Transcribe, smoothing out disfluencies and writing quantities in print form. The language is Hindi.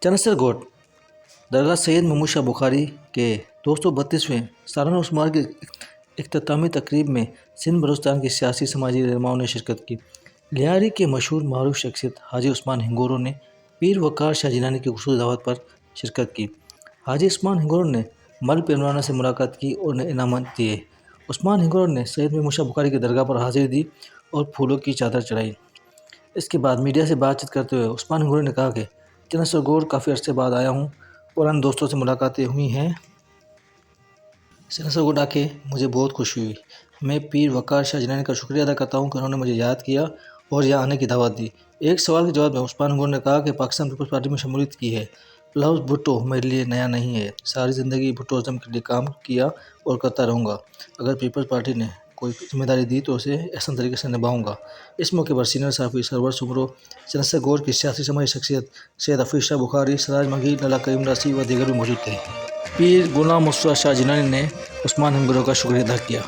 चनसर गोट दरगाह सैयद महमूद शाह बुखारी के 232वें सालाना उस्मार की इख्तितामी तकरीब में सिंध बलूचिस्तान के सियासी समाजी रहनुमाओं ने शिरकत की। लियारी के मशहूर मारूफ शख्सियत हाजी उस्मान हिंगोरो ने पीर वकार शाह जिलानी की खुसूसी दावत पर शिरकत की। हाजी उस्मान हिंगोरो ने मल पेमराना से मुलाकात की और उन्हें इनामत दिए। उस्मान हिंगोरो ने सैयद महमूद शाह बुखारी की दरगाह पर हाजिरी दी और फूलों की चादर चढ़ाई। इसके बाद मीडिया से बातचीत करते हुए उस्मान हिंगोरो ने कहा कि चनसर गोट काफ़ी अर्से बाद आया हूँ, पुराने दोस्तों से मुलाकातें हुई हैं। चनसर गोट आके मुझे बहुत खुशी हुई। मैं पीर वकार शाह जिलानी का शुक्रिया अदा करता हूँ कि उन्होंने मुझे याद किया और यहाँ आने की दावत दी। एक सवाल के जवाब में उस्मान हिंगोरो ने कहा कि पाकिस्तान पीपल्स पार्टी में शमूलियत की है। लफ्ज़ भुट्टो मेरे लिए नया नहीं है, सारी ज़िंदगी भुट्टोज़म के लिए काम किया और करता रहूँगा। अगर पीपल्स पार्टी ने कोई जिम्मेदारी दी तो उसे एहसन तरीके से निभाऊंगा। इस मौके पर सीनियर सहाफ़ी सरवर सुमरो, चनसर गोट की सियासी समाजी शख्सियत सैयद हफीज़ शाह बुखारी, सराज मगी, लला करीम रासी व दीगर भी मौजूद थे। पीर गुलाम मुस्तफ़ा शाह जिलानी ने उस्मान हिंगोरो का शुक्रिया अदा किया।